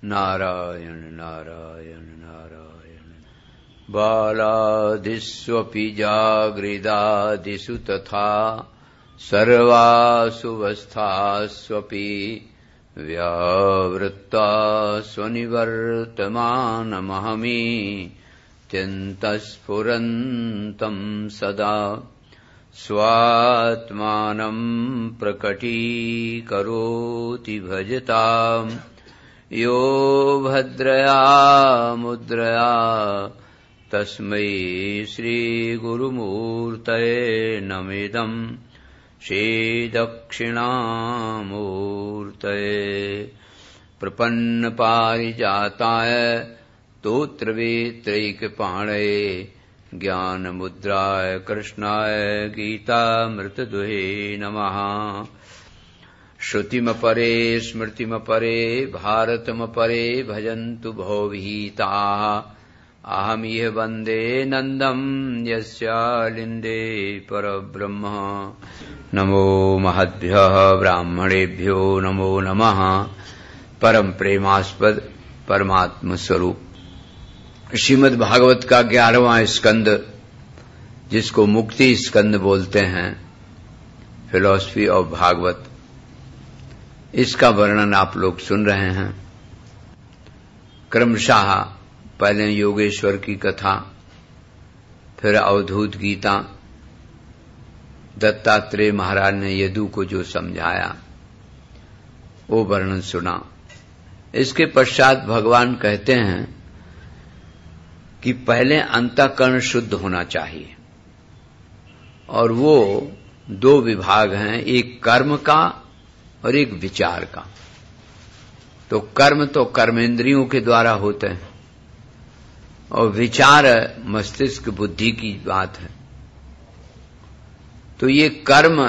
नारायण नारायण नारायण। बालादिष्वपि जागृदादिषु तथा सर्वासु अवस्थास्वपि व्यावृत्तास्व निवर्तमानमहमि चिन्तस्फुरन्तं सदा स्वात्मानं प्रकटीकरोति भजताम् यो भद्रया मुद्रया तस्मै श्रीगुरुमूर्तये नमिदं श्रीदक्षिणामूर्तये। प्रपन्नपारिजाताय स्तोत्रवेत्रैकपाणये ज्ञानमुद्राय कृष्णाय गीतामृतदुहे नमः। श्रुतिमपरे स्मृतिमपरे भारतमपरे भजन्तु भवभीताः अहमिह वन्दे नन्दं यस्यालिन्दे परब्रह्म। नमो महद्भ्यः ब्राह्मणेभ्यो नमो नमः। परम प्रेमास्पद परमात्म स्वरूप श्रीमद् भागवत का 11वां स्कंद, जिसको मुक्ति स्कंद बोलते हैं, फिलॉसफी ऑफ भागवत, इसका वर्णन आप लोग सुन रहे हैं। क्रमशः पहले योगेश्वर की कथा, फिर अवधूत गीता, दत्तात्रेय महाराज ने यदु को जो समझाया वो वर्णन सुना। इसके पश्चात भगवान कहते हैं कि पहले अंतःकरण शुद्ध होना चाहिए, और वो 2 विभाग हैं, एक कर्म का और एक विचार का। तो कर्म तो कर्मेंद्रियों के द्वारा होते हैं, और विचार मस्तिष्क बुद्धि की बात है। तो ये कर्म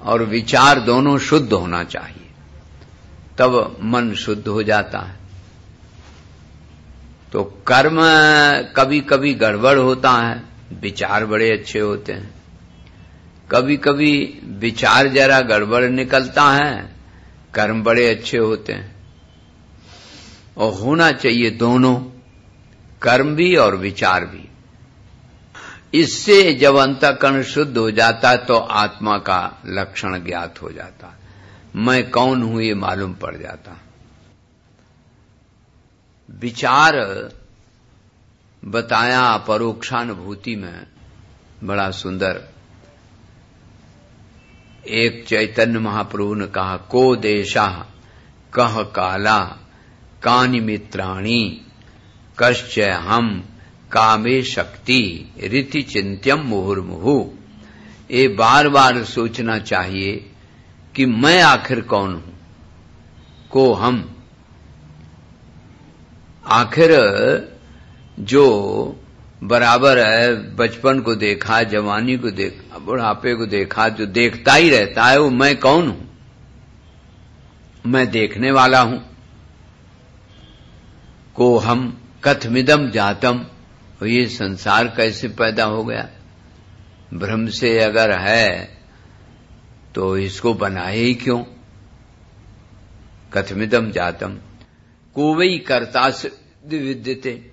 और विचार दोनों शुद्ध होना चाहिए, तब मन शुद्ध हो जाता है। तो कर्म कभी कभी गड़बड़ होता है, विचार बड़े अच्छे होते हैं। कभी कभी विचार जरा गड़बड़ निकलता है, कर्म बड़े अच्छे होते हैं। और होना चाहिए दोनों, कर्म भी और विचार भी। इससे जब अंतःकरण शुद्ध हो जाता है तो आत्मा का लक्षण ज्ञात हो जाता है, मैं कौन हूं ये मालूम पड़ जाता। विचार बताया परोक्षानुभूति में बड़ा सुंदर। एक चैतन्य महाप्रभु ने कहा, को देशा कह काला कानि मित्राणि कश्च हम कामे शक्ति रीति चिंत्यम मुहुर्मुहु। ये बार बार सोचना चाहिए कि मैं आखिर कौन हूं, को हम। आखिर जो बराबर है, बचपन को देखा, जवानी को देखा, बुढ़ापे को देखा, जो देखता ही रहता है, वो मैं कौन हूं? मैं देखने वाला हूं। को हम कथमिदम जातम, ये संसार कैसे पैदा हो गया? भ्रम से अगर है तो इसको बनाए ही क्यों? कथमिदम जातम को वही कर्ता से विद्यते।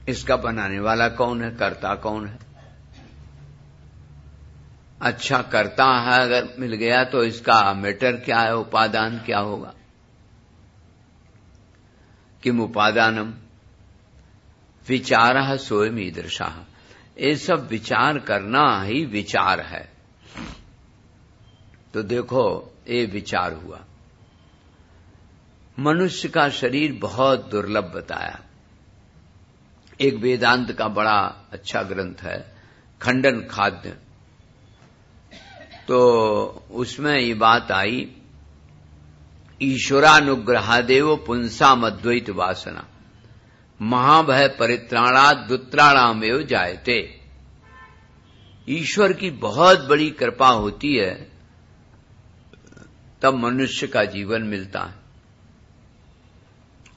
इसका बनाने वाला कौन है, कर्ता कौन है? अच्छा कर्ता है अगर मिल गया तो इसका मैटर क्या है, उपादान क्या होगा? किम उपादानम विचारः स्वयं ईदृशः। ये सब विचार करना ही विचार है। तो देखो ये विचार हुआ। मनुष्य का शरीर बहुत दुर्लभ बताया। एक वेदांत का बड़ा अच्छा ग्रंथ है, खंडन खाद्य। तो उसमें ये बात आई, ईश्वरानुग्रहादेव पुंसाम अद्वैत वासना महाभय परित्राणात् दुत्राणामेव जायते। ईश्वर की बहुत बड़ी कृपा होती है तब मनुष्य का जीवन मिलता है।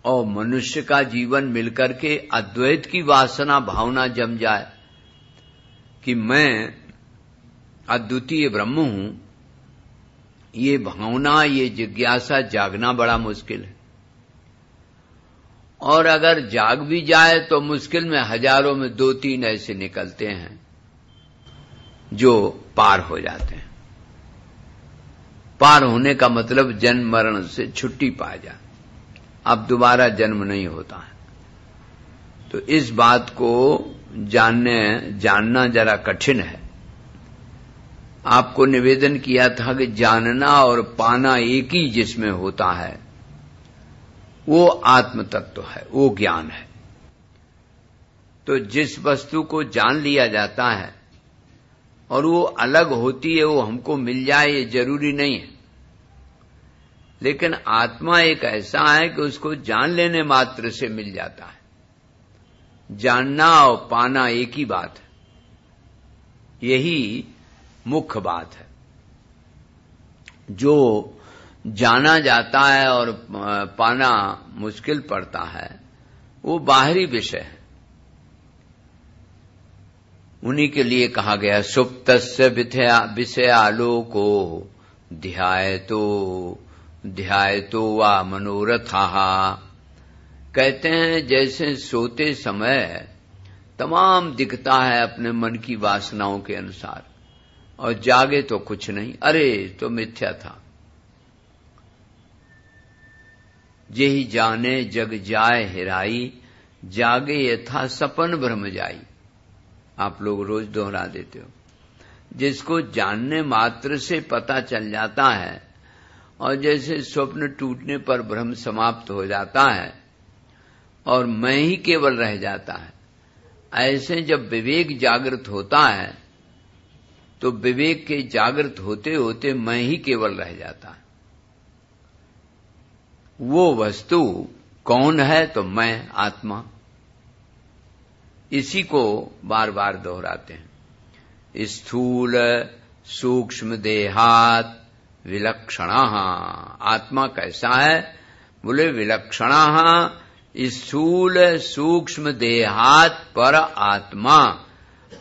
और मनुष्य का जीवन मिलकर के अद्वैत की वासना भावना जम जाए कि मैं अद्वितीय ब्रह्म हूं, ये भावना, ये जिज्ञासा जागना बड़ा मुश्किल है। और अगर जाग भी जाए तो मुश्किल में हजारों में 2-3 ऐसे निकलते हैं जो पार हो जाते हैं। पार होने का मतलब जन्म मरण से छुट्टी पा जाए, अब दोबारा जन्म नहीं होता है। तो इस बात को जानना जरा कठिन है। आपको निवेदन किया था कि जानना और पाना एक ही जिसमें होता है वो आत्म तत्व है, वो ज्ञान है। तो जिस वस्तु को जान लिया जाता है और वो अलग होती है, वो हमको मिल जाए ये जरूरी नहीं है। लेकिन आत्मा एक ऐसा है कि उसको जान लेने मात्र से मिल जाता है। जानना और पाना एक ही बात है, यही मुख्य बात है। जो जाना जाता है और पाना मुश्किल पड़ता है वो बाहरी विषय है। उन्हीं के लिए कहा गया सुप्तस्य विषयालोको ध्यायतो वा मनोरथाः। कहते हैं जैसे सोते समय तमाम दिखता है अपने मन की वासनाओं के अनुसार, और जागे तो कुछ नहीं, अरे तो मिथ्या था। जेहि जाने जग जाए हिराई, जागे यथा सपन भ्रम जाई। आप लोग रोज दोहरा देते हो। जिसको जानने मात्र से पता चल जाता है, और जैसे स्वप्न टूटने पर भ्रम समाप्त हो जाता है और मैं ही केवल रह जाता है, ऐसे जब विवेक जागृत होता है तो विवेक के जागृत होते होते मैं ही केवल रह जाता है। वो वस्तु कौन है? तो मैं, आत्मा। इसी को बार बार दोहराते हैं। स्थूल सूक्ष्म देहात विलक्षणः। आत्मा कैसा है? बोले विलक्षणः स्थूल सूक्ष्म देहात पर आत्मा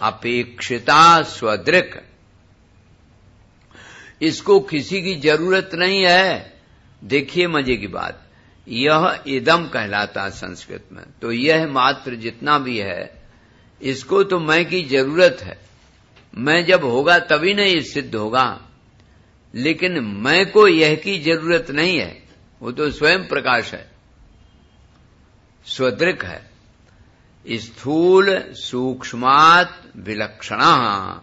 अपेक्षिता स्वदृक्। इसको किसी की जरूरत नहीं है। देखिए मजे की बात, यह इदम कहलाता संस्कृत में। तो यह मात्र जितना भी है, इसको तो मैं की जरूरत है। मैं जब होगा तभी नहीं सिद्ध होगा, लेकिन मैं को यह की जरूरत नहीं है। वो तो स्वयं प्रकाश है, स्वदृक् है। स्थूल सूक्ष्मात् विलक्षणः।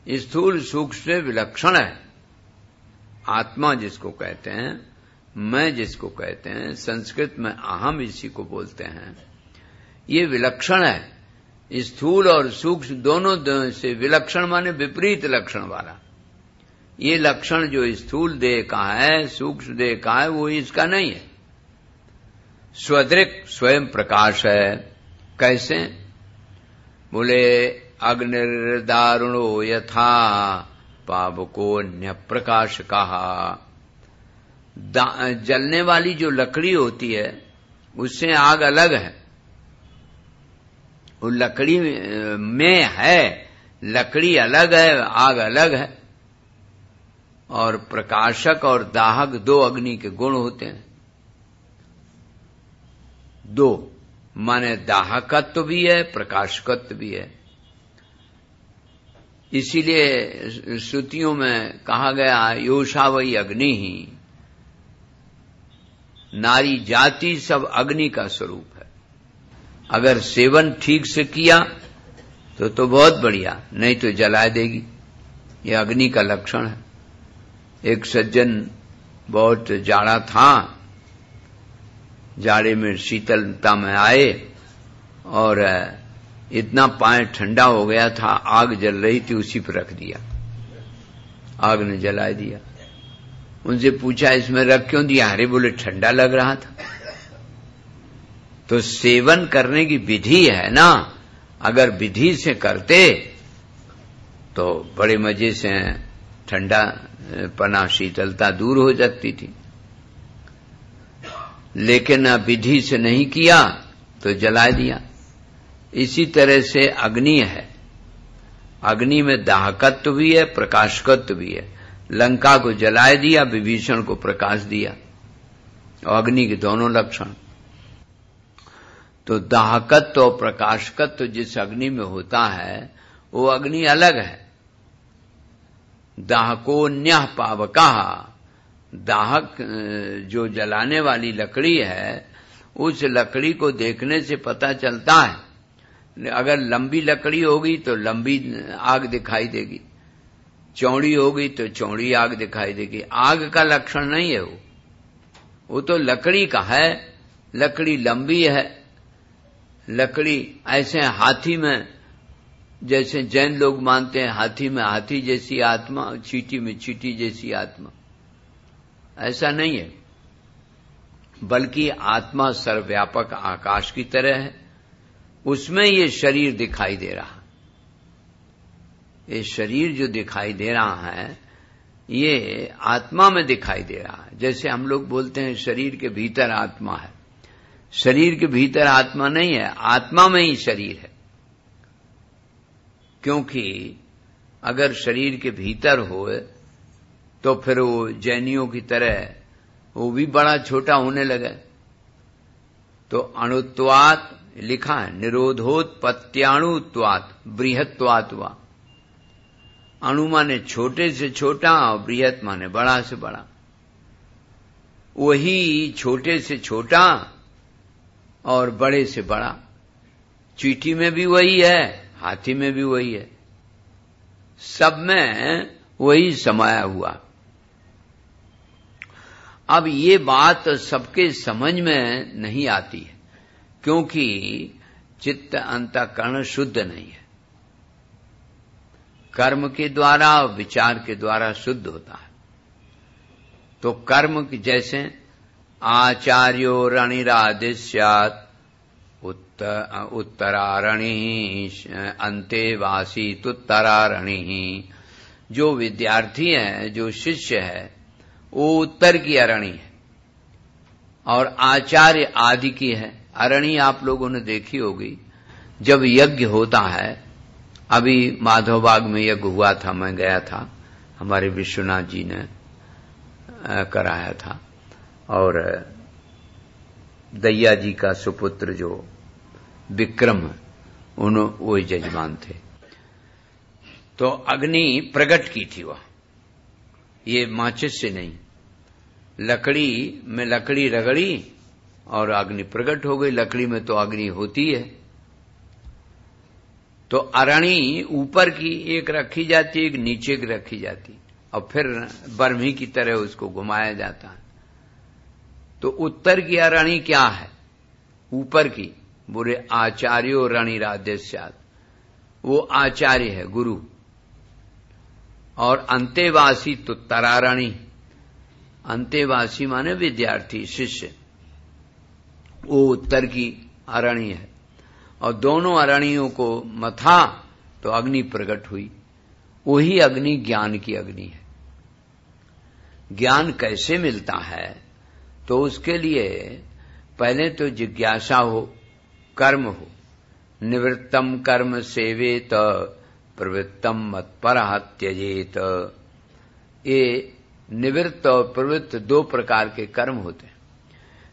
स्थूल सूक्ष्म से विलक्षण है। आत्मा जिसको कहते हैं, मैं जिसको कहते हैं, संस्कृत में अहम इसी को बोलते हैं, ये विलक्षण है। स्थूल और सूक्ष्म दोनों से विलक्षण माने विपरीत लक्षण वाला। ये लक्षण जो स्थूल देह का है, सूक्ष्म देह का है, वो इसका नहीं है। स्वदृक् स्वयं प्रकाश है। कैसे? बोले अग्निर्दारुणो यथा पावकोऽन्य प्रकाश कहा। जलने वाली जो लकड़ी होती है उससे आग अलग है। वो लकड़ी में है, लकड़ी अलग है, आग अलग है। और प्रकाशक और दाहक दो अग्नि के गुण होते हैं। दो माने दाहकत्व भी है, प्रकाशकत्व भी है। इसीलिए श्रुतियों में कहा गया योषा वही अग्नि ही। नारी जाति सब अग्नि का स्वरूप है। अगर सेवन ठीक से किया तो बहुत बढ़िया, नहीं तो जला देगी। यह अग्नि का लक्षण है। एक सज्जन बहुत जाड़ा था, जाड़े में शीतलता में आए और इतना पाए ठंडा हो गया था, आग जल रही थी, उसी पर रख दिया, आग ने जला दिया। उनसे पूछा इसमें रख क्यों दिया? अरे बोले ठंडा लग रहा था। तो सेवन करने की विधि है ना, अगर विधि से करते तो बड़े मजे से ठंडा पना शीतलता दूर हो जाती थी। लेकिन विधि से नहीं किया तो जला दिया। इसी तरह से अग्नि है। अग्नि में दाहकत्व भी है, प्रकाशकत्व भी है। लंका को जलाए दिया, विभीषण को प्रकाश दिया, और अग्नि के दोनों लक्षण। तो दाहकत्व और प्रकाशकत्व जिस अग्नि में होता है वो अग्नि अलग है। दाहकोन्यः पावकः, दाहक जो जलाने वाली लकड़ी है, उस लकड़ी को देखने से पता चलता है। अगर लंबी लकड़ी होगी तो लंबी आग दिखाई देगी, चौड़ी होगी तो चौड़ी आग दिखाई देगी। आग का लक्षण नहीं है वो तो लकड़ी का है। लकड़ी लंबी है, लकड़ी ऐसे हाथी में, जैसे जैन लोग मानते हैं हाथी में हाथी जैसी आत्मा, चींटी में चींटी जैसी आत्मा, ऐसा नहीं है, बल्कि आत्मा सर्वव्यापक आकाश की तरह है। उसमें ये शरीर दिखाई दे रहा, ये शरीर जो दिखाई दे रहा है ये आत्मा में दिखाई दे रहा है। जैसे हम लोग बोलते हैं शरीर के भीतर आत्मा है, शरीर के भीतर आत्मा नहीं है, आत्मा में ही शरीर है। क्योंकि अगर शरीर के भीतर हो तो फिर वो जैनियों की तरह वो भी बड़ा छोटा होने लगे। तो अणुत्वात् लिखा है, निरोधोत्पत्त्याणुत्वात् बृहत्वात् वा। अणु माने छोटे से छोटा और बृहत माने बड़ा से बड़ा। वही छोटे से छोटा और बड़े से बड़ा, चींटी में भी वही है, हाथी में भी वही है, सब में वही समाया हुआ। अब ये बात सबके समझ में नहीं आती है, क्योंकि चित्त अंतःकरण शुद्ध नहीं है। कर्म के द्वारा और विचार के द्वारा शुद्ध होता है। तो कर्म जैसे आचार्यो रणिरादि स्यात् उत्तरारणि अंतेवासी तुत्तरारणि। जो विद्यार्थी है, जो शिष्य है, वो उत्तर की अरणी है और आचार्य आदि की है। अरणी आप लोगों ने देखी होगी, जब यज्ञ होता है, अभी माधवबाग में यज्ञ हुआ था, मैं गया था, हमारे विश्वनाथ जी ने कराया था, और दैया जी का सुपुत्र जो विक्रम, वो जजमान थे। तो अग्नि प्रकट की थी वह, ये माचिस से नहीं, लकड़ी में लकड़ी रगड़ी और अग्नि प्रकट हो गई। लकड़ी में तो अग्नि होती है। तो अरणी ऊपर की एक रखी जाती, एक नीचे की रखी जाती, और फिर बरमी की तरह उसको घुमाया जाता है। तो उत्तर की अरणी क्या है? ऊपर की, बुरे आचार्यो रणिराद्य स्यात्, वो आचार्य है, गुरु। और अंतेवासी तुत्तरारणी, अंतेवासी माने विद्यार्थी, शिष्य, वो उत्तर की अरणी है। और दोनों अरणियों को मथा तो अग्नि प्रकट हुई। वही अग्नि ज्ञान की अग्नि है। ज्ञान कैसे मिलता है? तो उसके लिए पहले तो जिज्ञासा हो, कर्म हो। निवृत्तम कर्म सेवेत प्रवृत्तम मत्परः त्यजेत। ये निवृत्त और प्रवृत्त दो प्रकार के कर्म होते हैं।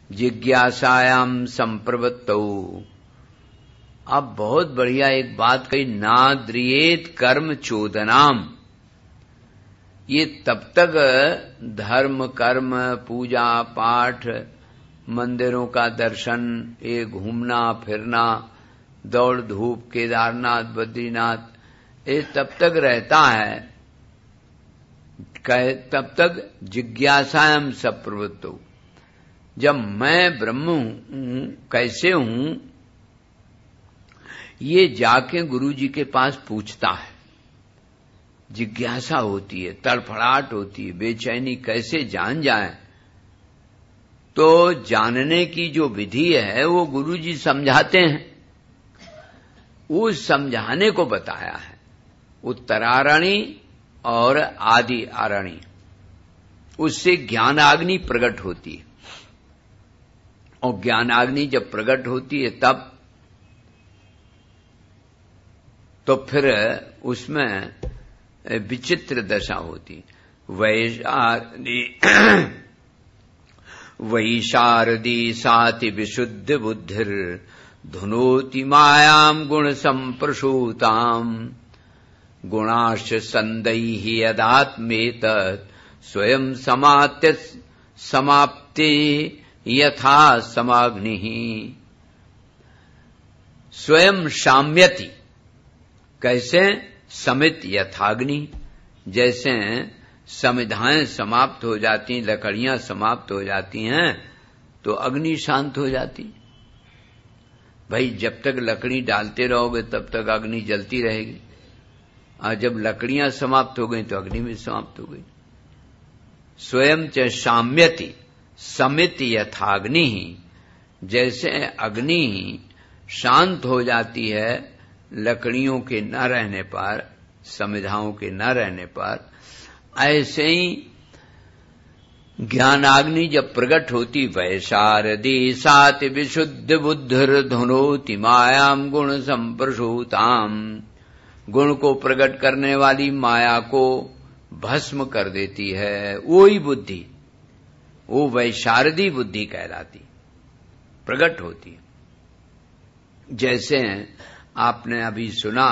जिज्ञासायाम संप्रवृत्तौ, अब बहुत बढ़िया एक बात कही, नाद्रियेत कर्म चोदनाम। ये तब तक धर्म कर्म पूजा पाठ मंदिरों का दर्शन, ये घूमना फिरना, दौड़ धूप, केदारनाथ बद्रीनाथ, ये तब तक रहता है, तब तक जिज्ञासायाम संप्रवृत्तो। जब मैं ब्रह्म हूं, कैसे हूं, ये जाके गुरु जी के पास पूछता है। जिज्ञासा होती है, तड़फड़ाहट होती है, बेचैनी, कैसे जान जाए। तो जानने की जो विधि है वो गुरु जी समझाते हैं। उस समझाने को बताया है। उत्तरारणी और आदि आरणी, उससे ज्ञानाग्नि प्रकट होती है। और ज्ञानाग्नि जब प्रकट होती है तब तो फिर उसमें विचित्र दशा होती। वैशारदी साति विशुद्ध बुद्धिर धुनोति मायाम गुण संप्रसूताम गुणाश्च संदैः यदात्मेतत् स्वयं समाप्ते यथा समाग्निः। स्वयं शाम्यति, कैसे? समित यथाग्नि, जैसे समिधाएं समाप्त हो जाती, लकड़ियां समाप्त हो जाती हैं तो अग्नि शांत हो जाती। भाई जब तक लकड़ी डालते रहोगे तब तक अग्नि जलती रहेगी, और जब लकड़ियां समाप्त हो गई तो अग्नि भी समाप्त हो गई। स्वयं च शाम्यति समित यथाग्नि, जैसे अग्नि शांत हो जाती है लकड़ियों के न रहने पर, समिधाओं के न रहने पर, ऐसे ही ज्ञानाग्नि जब प्रकट होती, वैशारदी साति विशुद्ध बुद्धिर धुनोति मायाम गुण संप्रसूताम, गुण को प्रकट करने वाली माया को भस्म कर देती है। वही बुद्धि, वो वैशारदी बुद्धि कहलाती, प्रकट होती है। जैसे आपने अभी सुना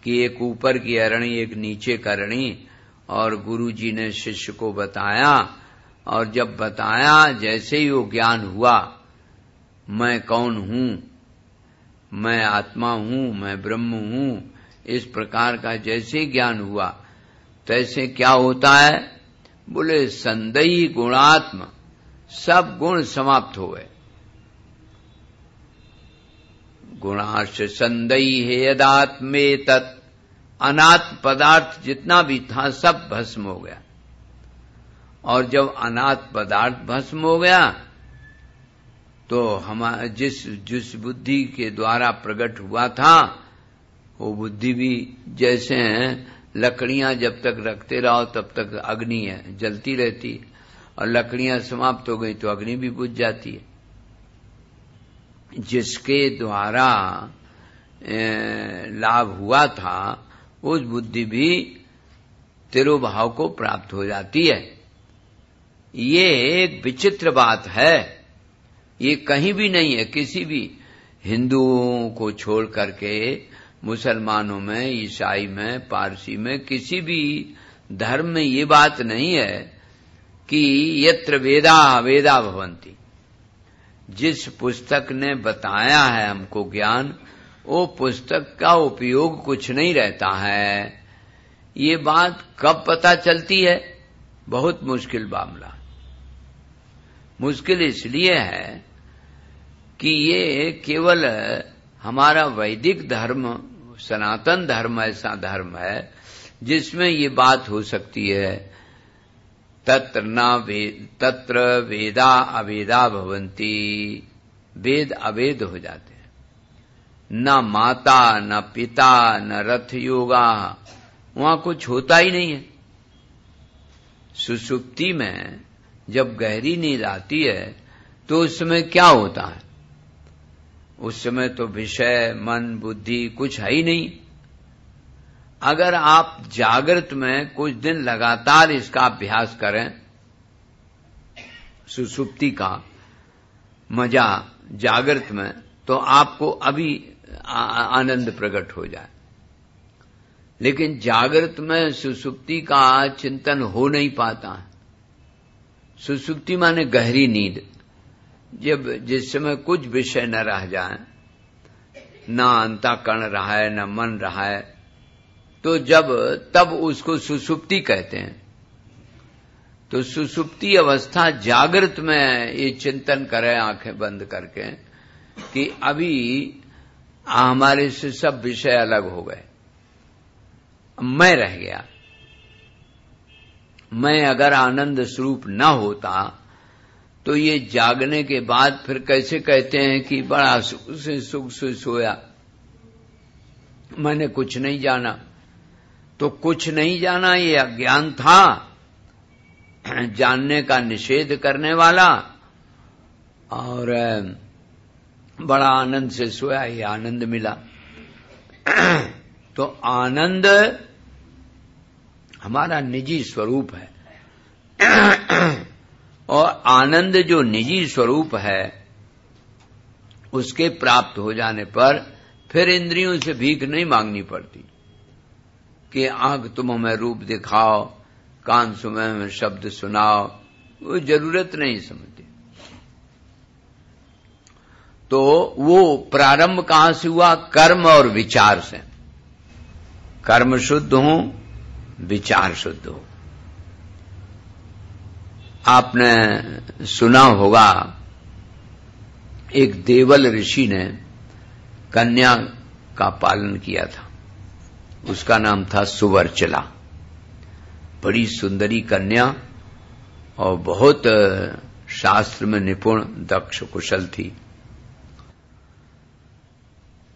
कि एक ऊपर की अरणी एक नीचे करणी, और गुरुजी ने शिष्य को बताया, और जब बताया जैसे ही वो ज्ञान हुआ, मैं कौन हूं, मैं आत्मा हूं, मैं ब्रह्म हूं, इस प्रकार का जैसे ही ज्ञान हुआ तैसे क्या होता है? बोले संदेही गुणात्म, सब गुण समाप्त हो गए। गुणाश्च संदेही है यदात्मे तत्, अनात्म पदार्थ जितना भी था सब भस्म हो गया। और जब अनात्म पदार्थ भस्म हो गया तो हमारा जिस बुद्धि के द्वारा प्रकट हुआ था वो बुद्धि भी, जैसे लकड़ियां जब तक रखते रहो तब तक अग्नि है, जलती रहती है, और लकड़ियां समाप्त हो गई तो अग्नि भी बुझ जाती है। जिसके द्वारा लाभ हुआ था उस बुद्धि भी तिरोभाव को प्राप्त हो जाती है। ये एक विचित्र बात है, ये कहीं भी नहीं है। किसी भी हिंदुओं को छोड़ करके मुसलमानों में, ईसाई में, पारसी में, किसी भी धर्म में ये बात नहीं है कि यत्र वेदा वेदा भवन्ति। जिस पुस्तक ने बताया है हमको ज्ञान, वो पुस्तक का उपयोग कुछ नहीं रहता है। ये बात कब पता चलती है? बहुत मुश्किल मामला। मुश्किल इसलिए है कि ये केवल हमारा वैदिक धर्म, सनातन धर्म ऐसा धर्म है जिसमें ये बात हो सकती है। तत्र वेदा अवेदा भवन्ति, वेद अवेद हो जाते हैं। न माता न पिता न रथ योगा, वहां कुछ होता ही नहीं है। सुषुप्ति में जब गहरी नींद आती है तो उस समय क्या होता है? उस समय तो विषय, मन, बुद्धि कुछ है ही नहीं। अगर आप जागृत में कुछ दिन लगातार इसका अभ्यास करें, सुषुप्ति का मजा जागृत में, तो आपको अभी आनंद प्रकट हो जाए। लेकिन जागृत में सुषुप्ति का चिंतन हो नहीं पाता है। सुषुप्ति माने गहरी नींद, जब जिस समय कुछ विषय न रह जाए, ना अंतःकरण रहा है, न मन रहा है, तो तब उसको सुषुप्ति कहते हैं। तो सुषुप्ति अवस्था जागृत में ये चिंतन करें आंखें बंद करके कि अभी हमारे से सब विषय अलग हो गए, मैं रह गया। मैं अगर आनंद स्वरूप न होता तो ये जागने के बाद फिर कैसे कहते हैं कि बड़ा सुख से सोया, मैंने कुछ नहीं जाना। तो कुछ नहीं जाना ये अज्ञान था, जानने का निषेध करने वाला, और बड़ा आनंद से सोया, ये आनंद मिला। तो आनंद हमारा निजी स्वरूप है, और आनंद जो निजी स्वरूप है उसके प्राप्त हो जाने पर फिर इंद्रियों से भीख नहीं मांगनी पड़ती कि आंख तुम हमें रूप दिखाओ, कान सुने हमें शब्द सुनाओ, वो जरूरत नहीं समझती। तो वो प्रारंभ कहां से हुआ? कर्म और विचार से। कर्म शुद्ध हो, विचार शुद्ध हो। आपने सुना होगा एक देवल ऋषि ने कन्या का पालन किया था, उसका नाम था सुवर्चला। बड़ी सुंदरी कन्या और बहुत शास्त्र में निपुण, दक्ष, कुशल थी।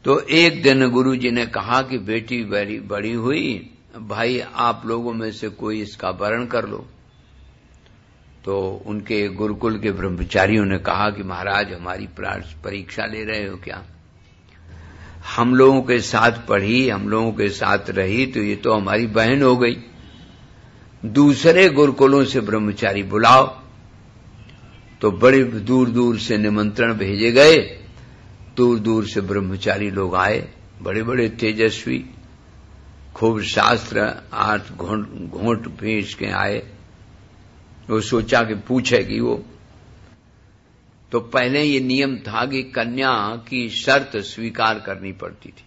तो एक दिन गुरुजी ने कहा कि बेटी बड़ी हुई, भाई आप लोगों में से कोई इसका वरण कर लो। तो उनके गुरुकुल के ब्रह्मचारियों ने कहा कि महाराज हमारी परीक्षा ले रहे हो क्या? हम लोगों के साथ पढ़ी, हम लोगों के साथ रही, तो ये तो हमारी बहन हो गई। दूसरे गुरुकुलों से ब्रह्मचारी बुलाओ। तो बड़े दूर दूर से निमंत्रण भेजे गए, दूर दूर से ब्रह्मचारी लोग आए, बड़े बड़े तेजस्वी, खूब शास्त्र 8 घोंट भेज के आए। वो सोचा कि पूछेगी वो। तो पहले ये नियम था कि कन्या की शर्त स्वीकार करनी पड़ती थी।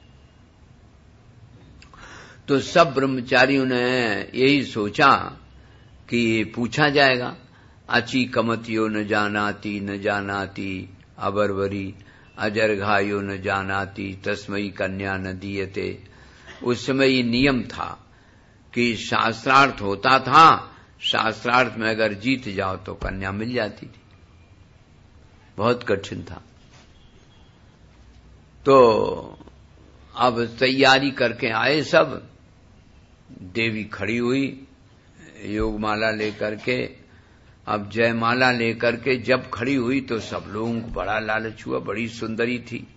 तो सब ब्रह्मचारियों ने यही सोचा कि पूछा जाएगा, अची कमतियो न जानाती अबरवरी, अजरघायो न जानाती तस्मई कन्या न दीयते। उस समय ये नियम था कि शास्त्रार्थ होता था, शास्त्रार्थ में अगर जीत जाओ तो कन्या मिल जाती थी। बहुत कठिन था। तो अब तैयारी करके आए सब। देवी खड़ी हुई योगमाला लेकर के। अब जयमाला लेकर के जब खड़ी हुई तो सब लोगों को बड़ा लालच हुआ, बड़ी सुंदरी थी,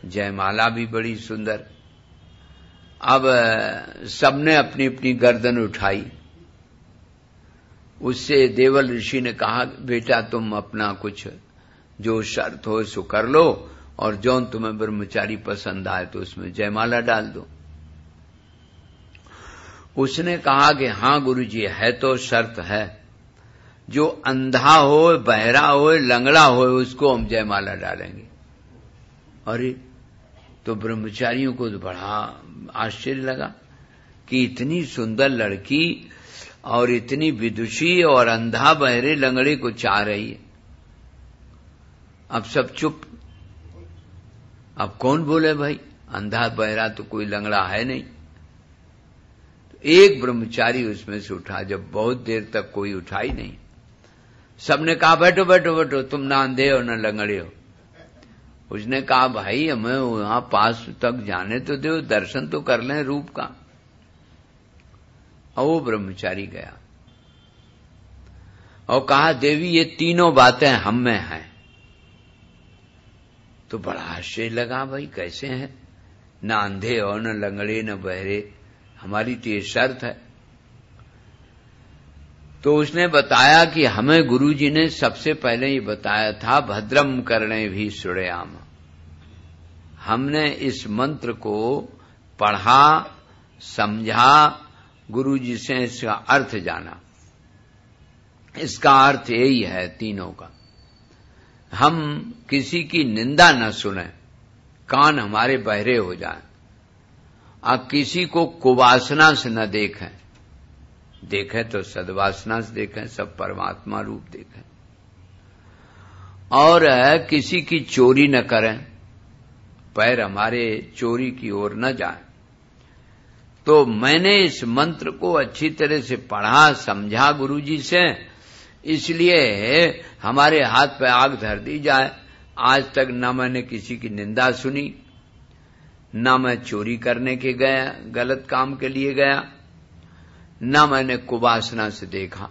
जयमाला भी बड़ी सुंदर। अब सबने अपनी अपनी गर्दन उठाई। उससे देवल ऋषि ने कहा, बेटा तुम अपना कुछ जो शर्त हो सो कर लो, और जौन तुम्हें ब्रह्मचारी पसंद आए तो उसमें जयमाला डाल दो। उसने कहा कि हाँ गुरुजी, है तो शर्त है, जो अंधा हो, बहरा हो, लंगड़ा हो, उसको हम जयमाला डालेंगे। अरे तो ब्रह्मचारियों को तो बड़ा आश्चर्य लगा कि इतनी सुंदर लड़की और इतनी विदुषी और अंधा बहरे लंगड़े को चाह रही है। अब सब चुप। अब कौन बोले भाई, अंधा बहरा तो कोई लंगड़ा है नहीं। तो एक ब्रह्मचारी उसमें से उठा, जब बहुत देर तक कोई उठा ही नहीं, सबने कहा बैठो बैठो बैठो, तुम ना अंधे हो ना लंगड़े हो। उसने कहा भाई हमें वहां पास तक जाने तो दो, दर्शन तो कर लें रूप का। और वो ब्रह्मचारी गया और कहा देवी ये तीनों बातें हम में हैं। तो बड़ा आश्चर्य लगा, भाई कैसे हैं, न अंधे हो न लंगड़े न बहरे, हमारी तो ये शर्त है। तो उसने बताया कि हमें गुरुजी ने सबसे पहले ही बताया था, भद्रम करणे भी श्रेयाम। हमने इस मंत्र को पढ़ा, समझा, गुरुजी से इसका अर्थ जाना। इसका अर्थ यही है तीनों का, हम किसी की निंदा न सुने, कान हमारे बहरे हो जाएं, और किसी को कुवासना से न देखें, देखें तो सद्वासना से देखें, सब परमात्मा रूप देखें, और किसी की चोरी न करें, पैर हमारे चोरी की ओर न जाएं। तो मैंने इस मंत्र को अच्छी तरह से पढ़ा, समझा गुरुजी से, इसलिए हमारे हाथ पे आग धर दी जाए। आज तक न मैंने किसी की निंदा सुनी, न मैं चोरी करने के गया, गलत काम के लिए गया, न मैंने कुवासना से देखा।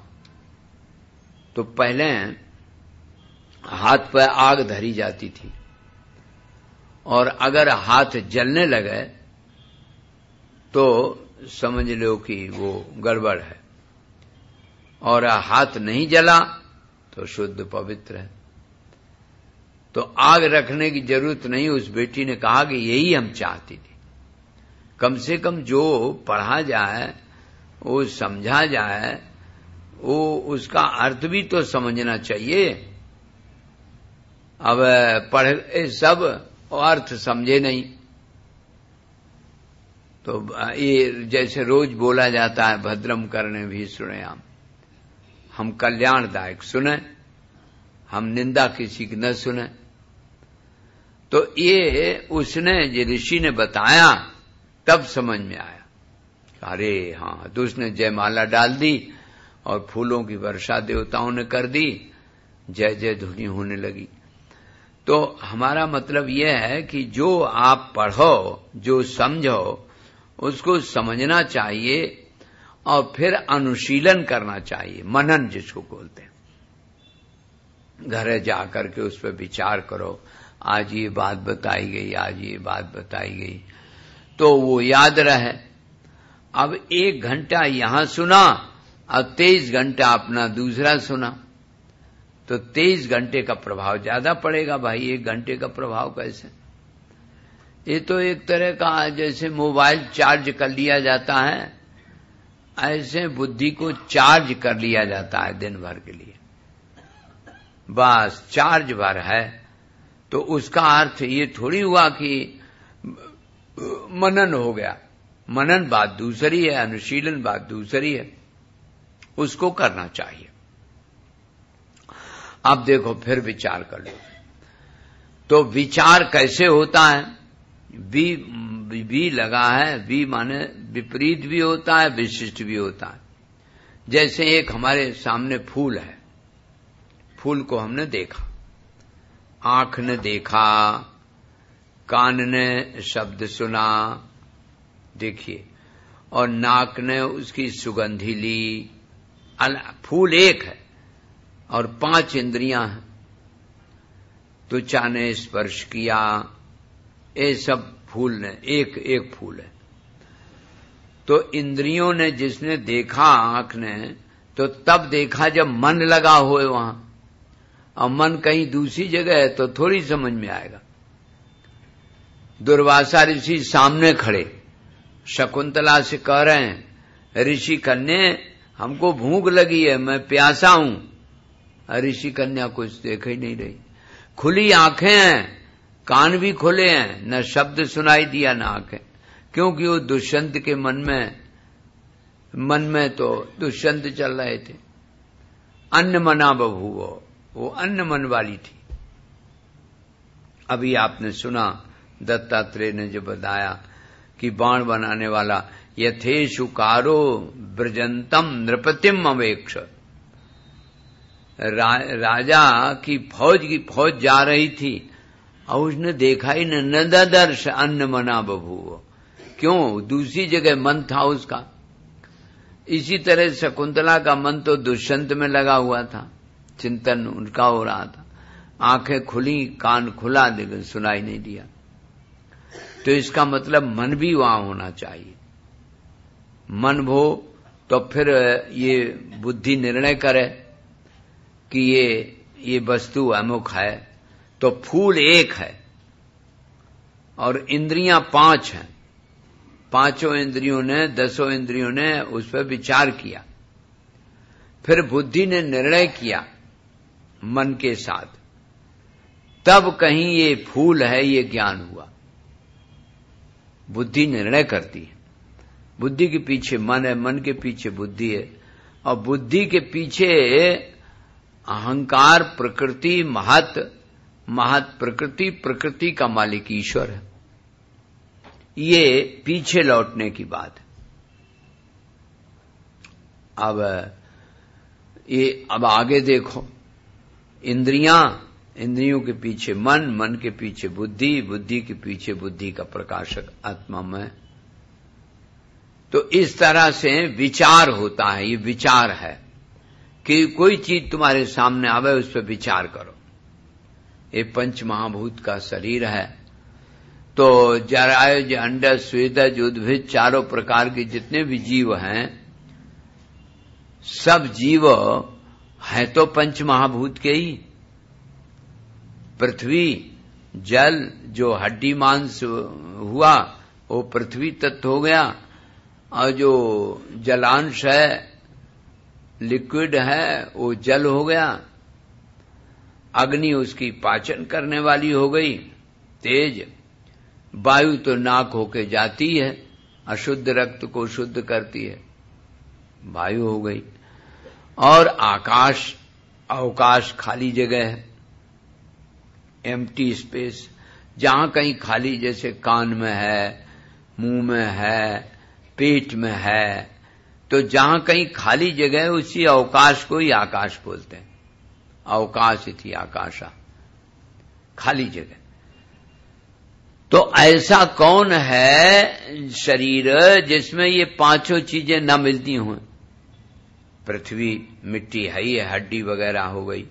तो पहले हाथ पे आग धरी जाती थी, और अगर हाथ जलने लगे तो समझ लो कि वो गड़बड़ है, और हाथ नहीं जला तो शुद्ध पवित्र है। तो आग रखने की जरूरत नहीं। उस बेटी ने कहा कि यही हम चाहती थी, कम से कम जो पढ़ा जाए, वो समझा जाए, वो उसका अर्थ भी तो समझना चाहिए। अब पढ़े सब अर्थ समझे नहीं, तो ये जैसे रोज बोला जाता है, भद्रम करने भी सुने हम कल्याणदायक सुने, हम निंदा किसी की न सुने। तो ये उसने जो ऋषि ने बताया तब समझ में आया, अरे हाँ। तो उसने जयमाला डाल दी और फूलों की वर्षा देवताओं ने कर दी, जय जय ध्वनि होने लगी। तो हमारा मतलब यह है कि जो आप पढ़ो, जो समझो, उसको समझना चाहिए और फिर अनुशीलन करना चाहिए, मनन जिसको बोलते हैं। घर जाकर के उस पर विचार करो, आज ये बात बताई गई, आज ये बात बताई गई, तो वो याद रहे। अब 1 घंटा यहां सुना और 23 घंटा अपना दूसरा सुना, तो 23 घंटे का प्रभाव ज्यादा पड़ेगा भाई, 1 घंटे का प्रभाव कैसे? ये तो एक तरह का जैसे मोबाइल चार्ज कर लिया जाता है, ऐसे बुद्धि को चार्ज कर लिया जाता है दिन भर के लिए। बस चार्ज भर है, तो उसका अर्थ ये थोड़ी हुआ कि मनन हो गया। मनन बात दूसरी है, अनुशीलन बात दूसरी है, उसको करना चाहिए। अब देखो फिर विचार कर लो, तो विचार कैसे होता है? भी लगा है, भी माने विपरीत भी होता है, विशिष्ट भी होता है। जैसे एक हमारे सामने फूल है, फूल को हमने देखा, आंख ने देखा, कान ने शब्द सुना, देखिए, और नाक ने उसकी सुगंधी ली। फूल एक है और 5 इंद्रियां हैं। त्वचा ने स्पर्श किया, ये सब फूल ने एक फूल है। तो इंद्रियों ने, जिसने देखा आंख ने, तो तब देखा जब मन लगा होए वहां, और मन कहीं दूसरी जगह है तो थोड़ी समझ में आएगा। दुर्वासा ऋषि सामने खड़े शकुंतला से कह रहे हैं, ऋषि कन्या हमको भूख लगी है, मैं प्यासा हूं। ऋषि कन्या कुछ देख ही नहीं रही, खुली आंखें हैं, कान भी खुले हैं, न शब्द सुनाई दिया न आंखें, क्योंकि वो दुष्यंत के मन में तो दुष्यंत चल रहे थे। अन्न मना बभूवो, वो अन्न मन वाली थी। अभी आपने सुना दत्तात्रेय ने जो बताया कि बाण बनाने वाला यथेशुकारो ब्रजंतम नृपतिम अवेक्ष, राजा की फौज जा रही थी और उसने देखा ही न ददर्श अन्न मना बभूवो, क्यों? दूसरी जगह मन था उसका। इसी तरह शकुंतला का मन तो दुष्यंत में लगा हुआ था, चिंतन उनका हो रहा था। आंखें खुली, कान खुला, लेकिन सुनाई नहीं दिया। तो इसका मतलब मन भी वहां होना चाहिए। मन हो तो फिर ये बुद्धि निर्णय करे कि ये वस्तु अमुक है। तो फूल एक है और इंद्रियां 5 हैं। 5 इंद्रियों ने, 10 इंद्रियों ने उस पर विचार किया, फिर बुद्धि ने निर्णय किया मन के साथ, तब कहीं ये फूल है, ये ज्ञान हुआ। बुद्धि निर्णय करती है, बुद्धि के पीछे मन है, मन के पीछे बुद्धि है, और बुद्धि के पीछे अहंकार, प्रकृति, महत प्रकृति, प्रकृति का मालिक ईश्वर है। ये पीछे लौटने की बात है। अब आगे देखो, इंद्रियों के पीछे मन, मन के पीछे बुद्धि, बुद्धि के पीछे बुद्धि का प्रकाशक आत्मा में। तो इस तरह से विचार होता है। ये विचार है कि कोई चीज तुम्हारे सामने आवे, उस पर विचार करो। ये 5 महाभूत का शरीर है। तो जरायुज, अंडज, स्वेदज, उद्भिद, 4 प्रकार के जितने भी जीव हैं, सब जीव है तो 5 महाभूत के ही। पृथ्वी जल जो हड्डी मांस हुआ वो पृथ्वी तत्व हो गया, और जो जलांश है लिक्विड है वो जल हो गया। अग्नि उसकी पाचन करने वाली हो गई तेज। वायु तो नाक होके जाती है, अशुद्ध रक्त को शुद्ध करती है, वायु हो गई। और आकाश, अवकाश खाली जगह है, एम्प्टी स्पेस, जहां कहीं खाली, जैसे कान में है, मुंह में है, पेट में है, तो जहां कहीं खाली जगह है उसी अवकाश को ही आकाश बोलते हैं। अवकाश इति आकाशा, खाली जगह। तो ऐसा कौन है शरीर जिसमें ये पांचों चीजें न मिलती हों? पृथ्वी मिट्टी है ही है, हड्डी वगैरह हो गई,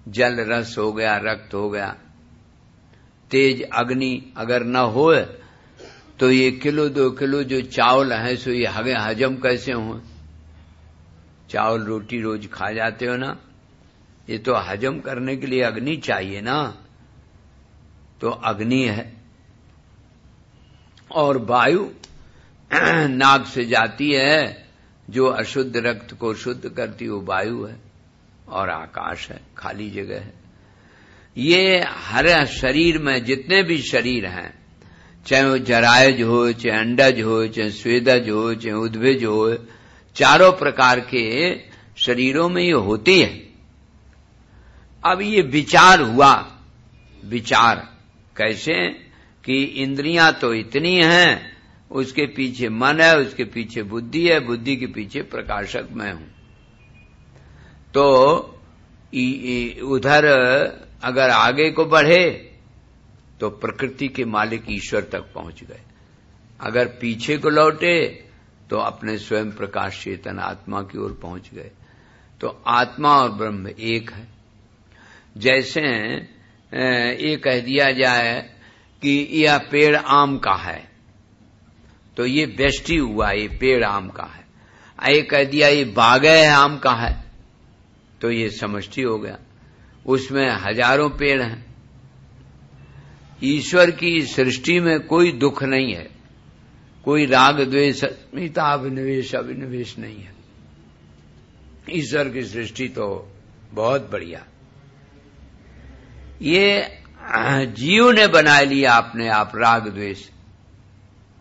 जल रस हो गया, रक्त हो गया, तेज अग्नि अगर न हो तो ये किलो 2 किलो जो चावल है सो ये हजम कैसे हो? चावल रोटी रोज खा जाते हो ना, ये तो हजम करने के लिए अग्नि चाहिए ना, तो अग्नि है। और वायु नाक से जाती है, जो अशुद्ध रक्त को शुद्ध करती वो वायु है। और आकाश है, खाली जगह है। ये हर शरीर में जितने भी शरीर हैं, चाहे वो जरायज हो, चाहे अंडज हो, चाहे स्वेदज हो, चाहे उद्भिज हो, चारों प्रकार के शरीरों में ये होती है। अब ये विचार हुआ, विचार कैसे कि इंद्रियां तो इतनी हैं, उसके पीछे मन है, उसके पीछे बुद्धि है, बुद्धि के पीछे प्रकाशक मैं हूं। तो उधर अगर आगे को बढ़े तो प्रकृति के मालिक ईश्वर तक पहुंच गए, अगर पीछे को लौटे तो अपने स्वयं प्रकाश चेतन आत्मा की ओर पहुंच गए। तो आत्मा और ब्रह्म एक है। जैसे ये कह दिया जाए कि यह पेड़ आम का है, तो ये व्यष्टि हुआ, ये पेड़ आम का है। ये कह दिया ये बागै है आम का है, तो ये समष्टि हो गया, उसमें हजारों पेड़ हैं। ईश्वर की सृष्टि में कोई दुख नहीं है, कोई राग द्वेष अस्मिता अभिनिवेश अभिनिवेश नहीं है। ईश्वर की सृष्टि तो बहुत बढ़िया। ये जीव ने बना लिया अपने आप राग द्वेष,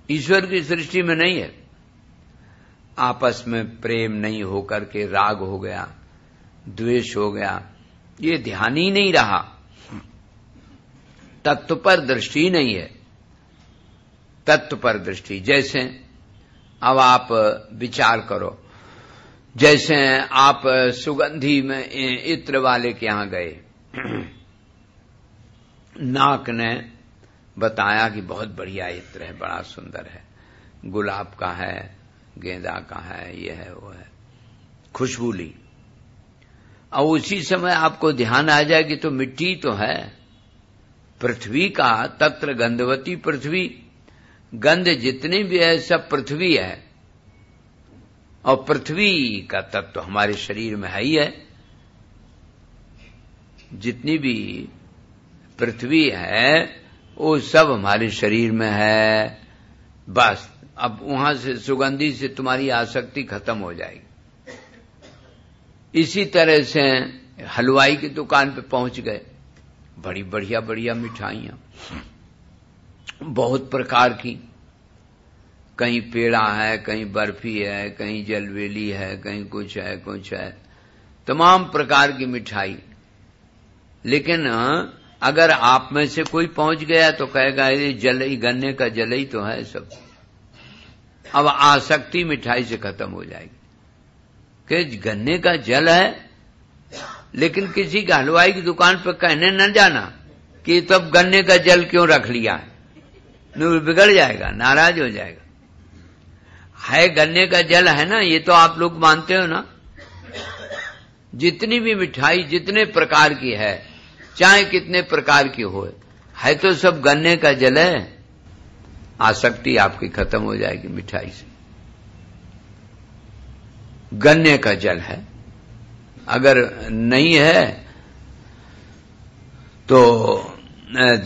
ईश्वर की सृष्टि में नहीं है। आपस में प्रेम नहीं होकर के राग हो गया, द्वेष हो गया, ये ध्यान ही नहीं रहा, तत्व पर दृष्टि नहीं है। तत्व पर दृष्टि, जैसे अब आप विचार करो, जैसे आप सुगंधी में इत्र वाले के यहां गए, नाक ने बताया कि बहुत बढ़िया इत्र है, बड़ा सुंदर है, गुलाब का है, गेंदा का है, ये है वो है, खुशबू ली। और उसी समय आपको ध्यान आ जाए कि तो मिट्टी तो है, पृथ्वी का, तत्र गंधवती पृथ्वी, गंध जितनी भी है सब पृथ्वी है। और पृथ्वी का तत्व हमारे शरीर में है ही है। जितनी भी पृथ्वी है वो सब हमारे शरीर में है। बस अब वहां से सुगंधी से तुम्हारी आसक्ति खत्म हो जाएगी। इसी तरह से हलवाई की दुकान पे पहुंच गए, बड़ी बढ़िया बढ़िया मिठाइयां, बहुत प्रकार की, कहीं पेड़ा है, कहीं बर्फी है, कहीं जलवेली है, कहीं कुछ है, कुछ है, तमाम प्रकार की मिठाई। लेकिन अगर आप में से कोई पहुंच गया तो कहेगा ये जलई, गन्ने का जलई तो है सब। अब आसक्ति मिठाई से खत्म हो जाएगी कि गन्ने का जल है। लेकिन किसी का हलवाई की दुकान पर कहने न जाना कि तब गन्ने का जल क्यों रख लिया है, बिगड़ जाएगा, नाराज हो जाएगा। है गन्ने का जल है ना, ये तो आप लोग मानते हो ना। जितनी भी मिठाई जितने प्रकार की है, चाहे कितने प्रकार की हो, है तो सब गन्ने का जल है। आसक्ति आपकी खत्म हो जाएगी मिठाई से। गन्ने का जल है, अगर नहीं है तो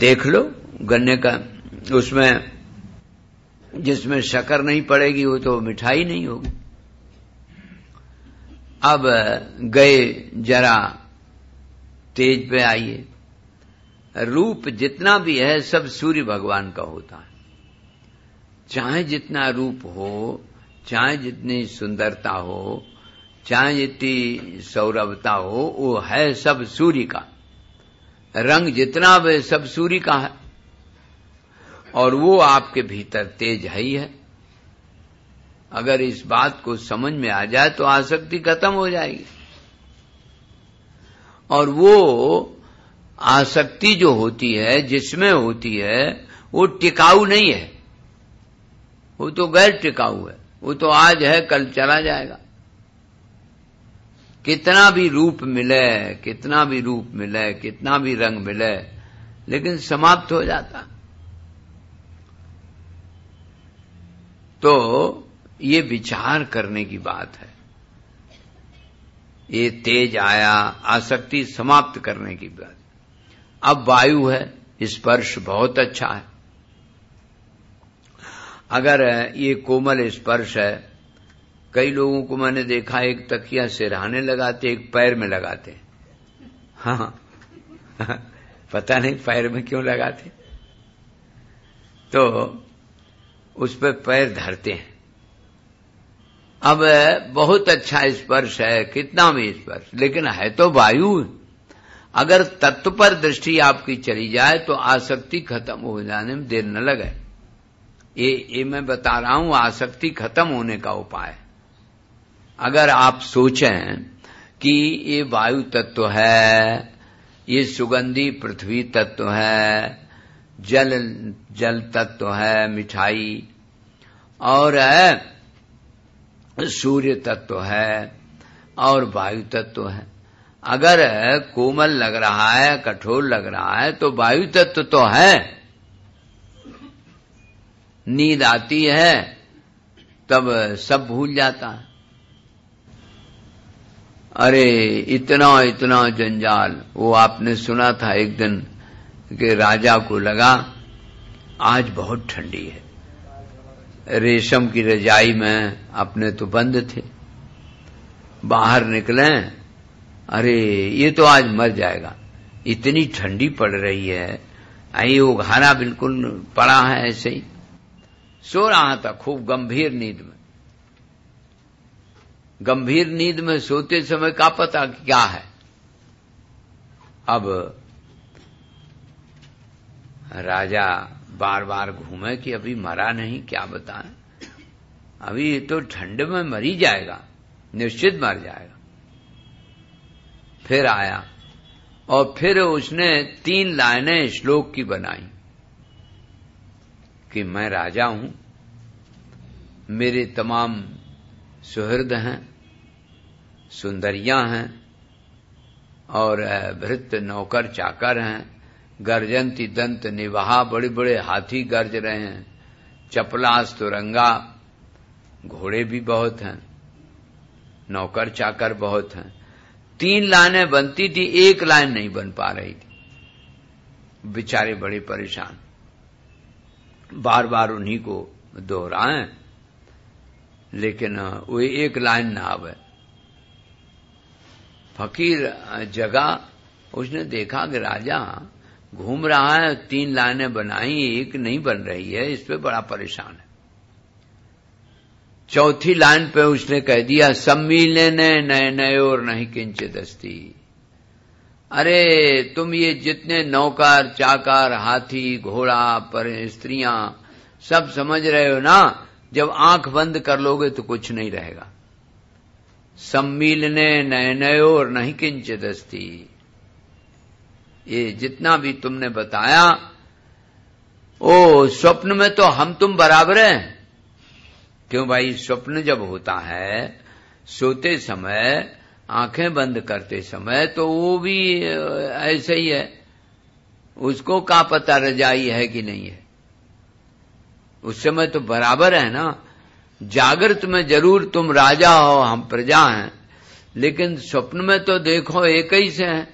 देख लो गन्ने का, उसमें जिसमें शक्कर नहीं पड़ेगी वो तो मिठाई नहीं होगी। अब गए जरा तेज पे आइए। रूप जितना भी है सब सूर्य भगवान का होता है। चाहे जितना रूप हो, चाहे जितनी सुंदरता हो, चाहे जितनी सौरभता हो, वो है सब सूर्य का। रंग जितना भी सब सूर्य का है, और वो आपके भीतर तेज है ही है। अगर इस बात को समझ में आ जाए तो आसक्ति खत्म हो जाएगी। और वो आसक्ति जो होती है, जिसमें होती है, वो टिकाऊ नहीं है, वो तो गैर टिकाऊ है। वो तो आज है कल चला जाएगा। कितना भी रूप मिले, कितना भी रूप मिले, कितना भी रंग मिले, लेकिन समाप्त हो जाता। तो ये विचार करने की बात है। ये तेज आया, आसक्ति समाप्त करने की बात। अब वायु है, स्पर्श बहुत अच्छा है। अगर ये कोमल स्पर्श है, कई लोगों को मैंने देखा एक तकिया सिरहाने लगाते, एक पैर में लगाते। हाँ पता नहीं पैर में क्यों लगाते, तो उस पर पैर धरते हैं। अब बहुत अच्छा स्पर्श है, कितना भी स्पर्श, लेकिन है तो वायु। अगर तत्व पर दृष्टि आपकी चली जाए तो आसक्ति खत्म हो जाने में देर न लगे। ये मैं बता रहा हूं, आसक्ति खत्म होने का उपाय। अगर आप सोचें कि ये वायु तत्व है, ये सुगंधी पृथ्वी तत्व है, जल तत्व है, मिठाई, और सूर्य तत्व है, और वायु तत्व है। अगर कोमल लग रहा है, कठोर लग रहा है, तो वायु तत्व तो है। नींद आती है तब सब भूल जाता है। अरे इतना इतना जंजाल। वो आपने सुना था एक दिन कि राजा को लगा आज बहुत ठंडी है, रेशम की रजाई में अपने तो बंद थे, बाहर निकले, अरे ये तो आज मर जाएगा, इतनी ठंडी पड़ रही है। ये उघारा बिल्कुल पड़ा है, ऐसे ही सो रहा था खूब गंभीर नींद में। गंभीर नींद में सोते समय क्या पता क्या है। अब राजा बार बार घूमे कि अभी मरा नहीं, क्या बताएं, अभी तो ठंड में मर ही जाएगा, निश्चित मर जाएगा। फिर आया और फिर उसने 3 लाइनें श्लोक की बनाई कि मैं राजा हूं, मेरे तमाम सुहृद हैं, सुंदरियां हैं, और भृत्य नौकर चाकर हैं, गर्जंती दंत निवाहा, बड़े बड़े हाथी गर्ज रहे हैं, चपलास तुरंगा, घोड़े भी बहुत हैं, नौकर चाकर बहुत हैं। 3 लाइनें बनती थी, 1 लाइन नहीं बन पा रही थी। बेचारे बड़े परेशान, बार बार उन्हीं को दोहराएं, लेकिन वो 1 लाइन ना आवे। फकीर जगा, उसने देखा कि राजा घूम रहा है, 3 लाइनें बनाई, 1 नहीं बन रही है, इस पे बड़ा परेशान है। चौथी लाइन पे उसने कह दिया सम्मिलने नए नए और नहीं किंचित अस्ति। अरे तुम ये जितने नौकर चाकर, हाथी घोड़ा, पर स्त्रियां सब समझ रहे हो ना, जब आंख बंद कर लोगे तो कुछ नहीं रहेगा। सम्मिलने नए नए और नहीं किंचित अस्ति। ये जितना भी तुमने बताया, ओ स्वप्न में तो हम तुम बराबर हैं। क्यों भाई, स्वप्न जब होता है सोते समय, आंखें बंद करते समय, तो वो भी ऐसे ही है। उसको क्या पता रजाई है कि नहीं है, उस समय तो बराबर है ना। जागृत में जरूर तुम राजा हो, हम प्रजा हैं, लेकिन स्वप्न में तो देखो एक ही से हैं।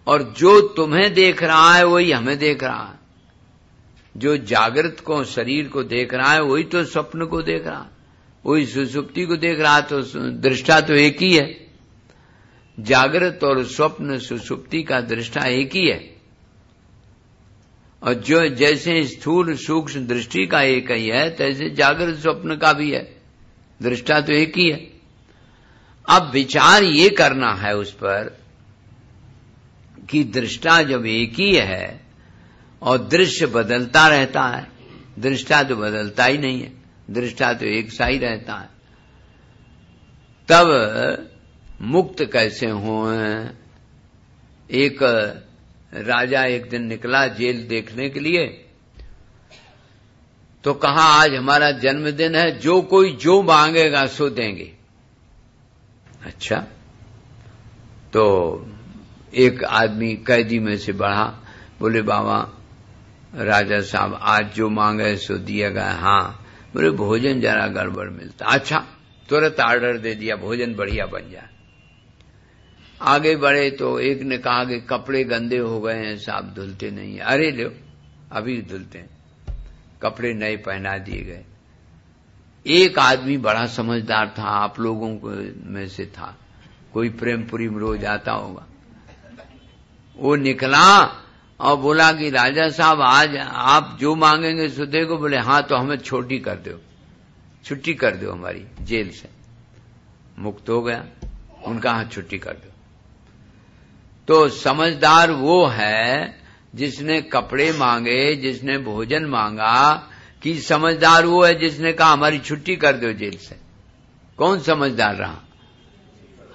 और जो तुम्हें देख रहा है वही हमें देख रहा है। जो जागृत को, शरीर को देख रहा है वही तो स्वप्न को देख रहा है, वही सुषुप्ति को देख रहा है। तो दृष्टा तो एक ही है। जागृत और स्वप्न सुषुप्ति का दृष्टा एक ही है। और जो जैसे स्थूल सूक्ष्म दृष्टि का एक ही है, तैसे जागृत स्वप्न का भी है, दृष्टा तो एक ही है। अब विचार ये करना है उस पर कि दृष्टा जब एक ही है और दृश्य बदलता रहता है, दृष्टा तो बदलता ही नहीं है, दृष्टा तो एक सा ही रहता है, तब मुक्त कैसे हो। एक राजा एक दिन निकला जेल देखने के लिए, तो कहा आज हमारा जन्मदिन है, जो कोई जो मांगेगा सो देंगे। अच्छा, तो एक आदमी कैदी में से बढ़ा, बोले बाबा राजा साहब आज जो मांगे सो दिया गया। हाँ। बोले भोजन जरा गड़बड़ मिलता। अच्छा, तुरंत ऑर्डर दे दिया, भोजन बढ़िया बन जाए। आगे बढ़े तो एक ने कहा कि कपड़े गंदे हो गए हैं साहब, धुलते नहीं है। अरे लो अभी धुलते हैं। कपड़े नए पहना दिए गए। एक आदमी बड़ा समझदार था, आप लोगों में से था, कोई प्रेमपुरी में रोज आता होगा। वो निकला और बोला कि राजा साहब आज आप जो मांगेंगे सो देगो। बोले हाँ, तो हमें छोटी कर दो, छुट्टी कर दो हमारी जेल से। मुक्त हो गया। उनका हाँ छुट्टी कर दो। तो समझदार वो है जिसने कपड़े मांगे, जिसने भोजन मांगा, कि समझदार वो है जिसने कहा हमारी छुट्टी कर दो जेल से। कौन समझदार रहा?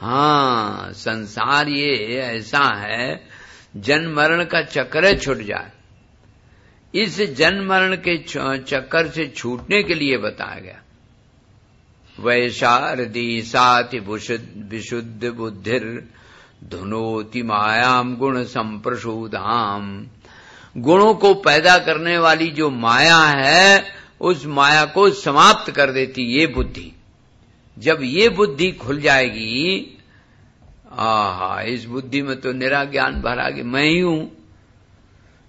हाँ, संसार ये ऐसा है, जन्म मरण का चक्कर छूट जाए। इस जन्म मरण के चक्कर से छूटने के लिए बताया गया। वैशारदी साति विशुद्ध बुद्धिर धुनोति मायाम गुण संप्रसूदाम। गुणों को पैदा करने वाली जो माया है, उस माया को समाप्त कर देती ये बुद्धि। जब ये बुद्धि खुल जाएगी, आहा, इस बुद्धि में तो निरा ज्ञान भरा कि मैं ही हूं,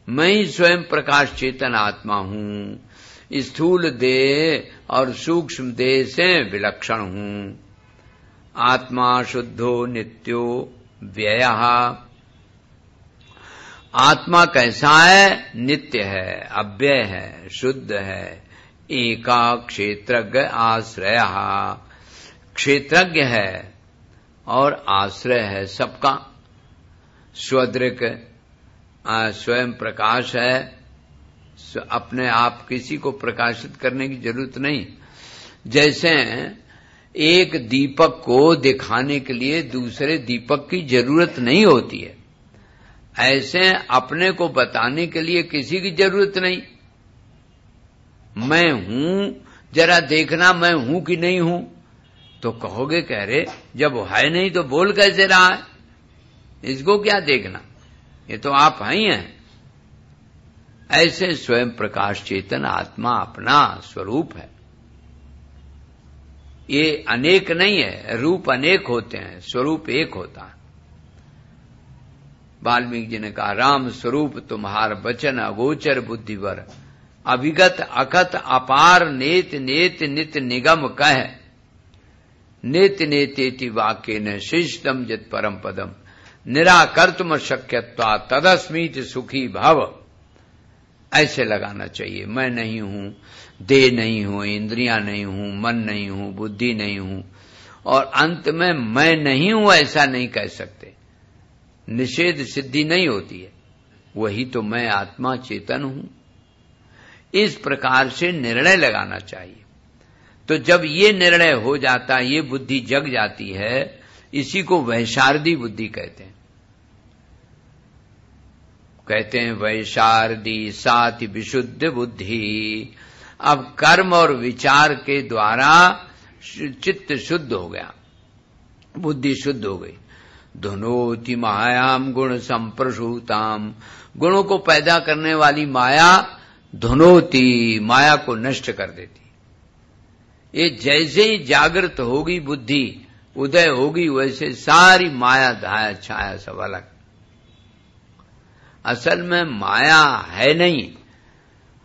मैं ही स्वयं प्रकाश चेतन आत्मा हूं, स्थूल देह और सूक्ष्म देह से विलक्षण हूं। आत्मा शुद्धो नित्यो व्ययः। आत्मा कैसा है? नित्य है, अव्यय है, शुद्ध है, एका क्षेत्रज्ञ आश्रय। क्षेत्रज्ञ है और आश्रय है सबका। स्वदृक् स्वयं प्रकाश है, अपने आप किसी को प्रकाशित करने की जरूरत नहीं। जैसे एक दीपक को दिखाने के लिए दूसरे दीपक की जरूरत नहीं होती है, ऐसे अपने को बताने के लिए किसी की जरूरत नहीं। मैं हूं, जरा देखना मैं हूं कि नहीं हूं। तो कहोगे कह रहे जब वो है नहीं तो बोल कैसे रहा है, इसको क्या देखना, ये तो आप ही हैं। ऐसे स्वयं प्रकाश चेतन आत्मा अपना स्वरूप है। ये अनेक नहीं है, रूप अनेक होते हैं, स्वरूप एक होता है। वाल्मीकि जी ने कहा राम स्वरूप तुम्हार बचन अगोचर बुद्धिवर, अभिगत अकथ अपार नेत नेत नित निगम कह, नेत नेतेति वाक्य न शिष्टम जित परम पदम, निराकर्तुम शक्यत्वा तदस्मीत सुखी भव। ऐसे लगाना चाहिए। मैं नहीं हूं, देह नहीं हूं, इंद्रियां नहीं हूं, मन नहीं हूं, बुद्धि नहीं हूं, और अंत में मैं नहीं हूं ऐसा नहीं कह सकते। निषेध सिद्धि नहीं होती है, वही तो मैं आत्मा चेतन हूं। इस प्रकार से निर्णय लगाना चाहिए। तो जब ये निर्णय हो जाता, ये बुद्धि जग जाती है, इसी को वैशारदी बुद्धि कहते हैं। कहते हैं वैशारदी साति विशुद्ध बुद्धि। अब कर्म और विचार के द्वारा चित्त शुद्ध हो गया, बुद्धि शुद्ध हो गई। धुनोति मायाम गुण संप्रसूताम। गुणों को पैदा करने वाली माया धुनोति, माया को नष्ट कर देती। ये जैसे ही जागृत होगी बुद्धि, उदय होगी, वैसे सारी माया धाया छाया सब अलग। असल में माया है नहीं।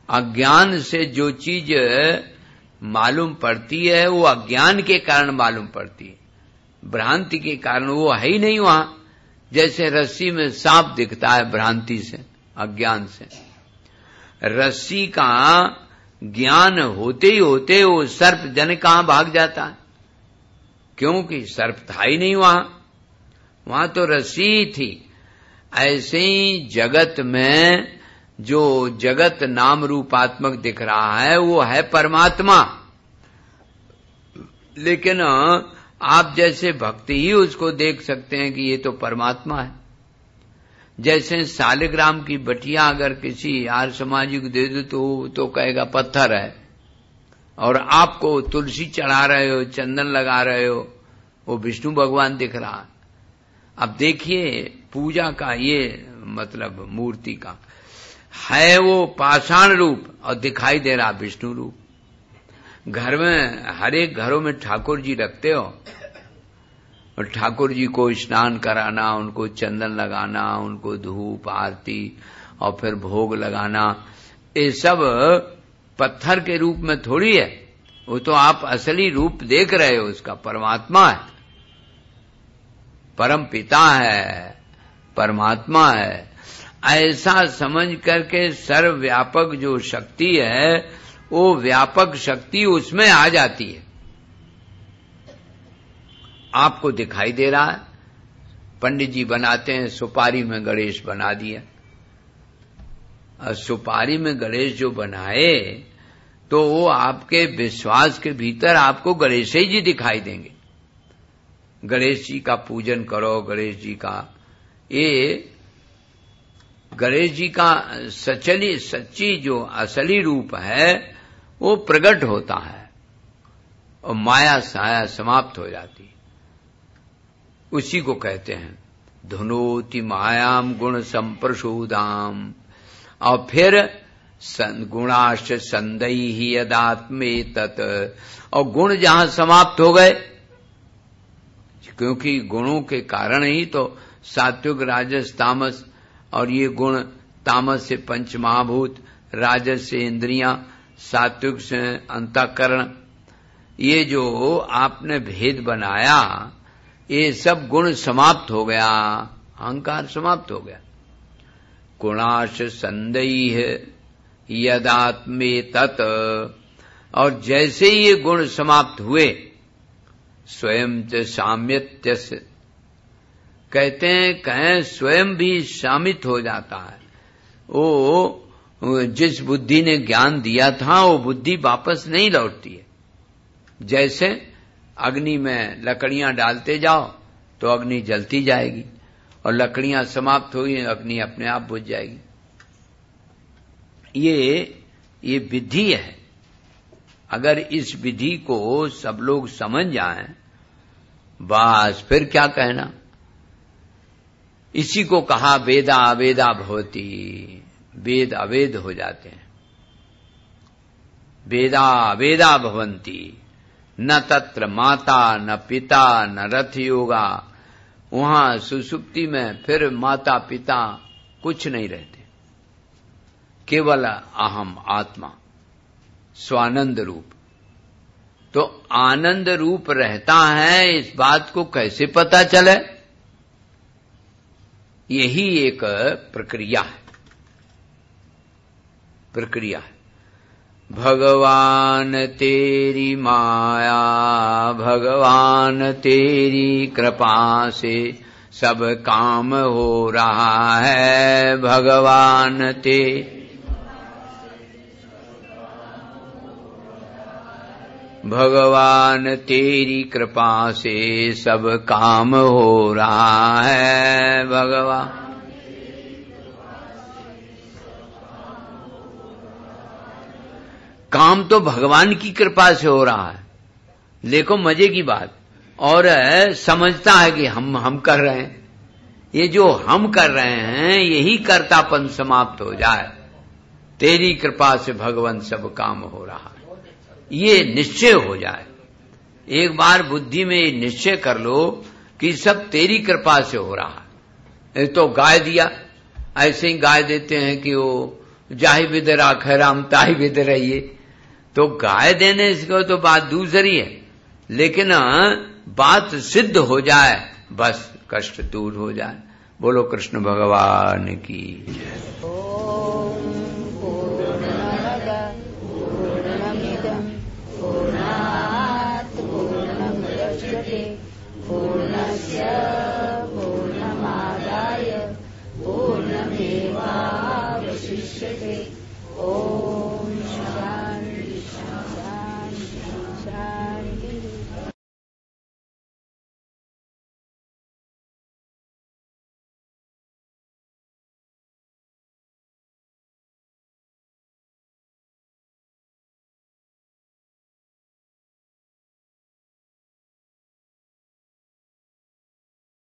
अज्ञान से जो चीज मालूम पड़ती है वो अज्ञान के कारण मालूम पड़ती है, भ्रांति के कारण वो है ही नहीं वहां। जैसे रस्सी में सांप दिखता है भ्रांति से, अज्ञान से। रस्सी का ज्ञान होते ही होते वो सर्प जन कहां भाग जाता है, क्योंकि सर्प था ही नहीं वहां तो रस्सी ही थी। ऐसे ही जगत में जो जगत नाम रूपात्मक दिख रहा है वो है परमात्मा, लेकिन आप जैसे भक्ति ही उसको देख सकते हैं कि ये तो परमात्मा है। जैसे सालिग्राम की बटिया अगर किसी आर्य समाजी को दे दो तो कहेगा पत्थर है, और आपको तुलसी चढ़ा रहे हो, चंदन लगा रहे हो, वो विष्णु भगवान दिख रहा है। अब देखिए पूजा का ये मतलब मूर्ति का है वो पाषाण रूप और दिखाई दे रहा विष्णु रूप। घर में हर एक घरों में ठाकुर जी रखते हो, और ठाकुर जी को स्नान कराना, उनको चंदन लगाना, उनको धूप आरती और फिर भोग लगाना, ये सब पत्थर के रूप में थोड़ी है। वो तो आप असली रूप देख रहे हो, उसका परमात्मा है, परम पिता है, परमात्मा है। ऐसा समझ करके सर्वव्यापक जो शक्ति है वो व्यापक शक्ति उसमें आ जाती है, आपको दिखाई दे रहा है। पंडित जी बनाते हैं, सुपारी में गणेश बना दिया, और सुपारी में गणेश जो बनाए तो वो आपके विश्वास के भीतर आपको गणेश जी दिखाई देंगे। गणेश जी का पूजन करो, गणेश जी का, ये गणेश जी का सच्ची जो असली रूप है वो प्रकट होता है और माया साया समाप्त हो जाती है। उसी को कहते हैं धुनोति मायाम गुण संप्रसूदाम। और फिर गुणाश्च संदई ही यदात्मे तत्, और गुण जहां समाप्त हो गए, क्योंकि गुणों के कारण ही तो सात्विक राजस तामस, और ये गुण तामस से पंच महाभूत, राजस से इंद्रियां, सात्विक से अंतःकरण, ये जो आपने भेद बनाया ये सब गुण समाप्त हो गया, अहंकार समाप्त हो गया। गुणाश संदई है यदात्मे तत्, और जैसे ही ये गुण समाप्त हुए स्वयं च साम्यत्य से, कहते हैं कहें स्वयं भी शामित हो जाता है। वो जिस बुद्धि ने ज्ञान दिया था वो बुद्धि वापस नहीं लौटती है। जैसे अग्नि में लकड़ियां डालते जाओ तो अग्नि जलती जाएगी, और लकड़ियां समाप्त हुई अग्नि अपने आप बुझ जाएगी। ये विधि है। अगर इस विधि को सब लोग समझ जाएं, बस फिर क्या कहना। इसी को कहा वेदा अवेदा भवति, वेद अवेद हो जाते हैं। वेदा अवेदा भवन्ति, न तत्र माता न पिता न रथ योगा। वहां सुसुप्ति में फिर माता पिता कुछ नहीं रहते, केवल अहम आत्मा स्वानंद रूप। तो आनंद रूप रहता है, इस बात को कैसे पता चले? यही एक प्रक्रिया है, प्रक्रिया है। भगवान तेरी माया, भगवान तेरी कृपा से सब काम हो रहा है। भगवान भगवान तेरी कृपा से सब काम हो रहा है। भगवान काम तो भगवान की कृपा से हो रहा है। देखो मजे की बात, और समझता है कि हम कर रहे हैं। ये जो हम कर रहे हैं यही कर्तापन समाप्त हो जाए। तेरी कृपा से भगवान सब काम हो रहा है, ये निश्चय हो जाए। एक बार बुद्धि में निश्चय कर लो कि सब तेरी कृपा से हो रहा है। तो गाय दिया, ऐसे ही गाय देते हैं कि वो जाहि विद राखै राम ताहि विद रहिए। तो गाय देने से तो बात दूसरी है, लेकिन बात सिद्ध हो जाए बस कष्ट दूर हो जाए। बोलो कृष्ण भगवान की।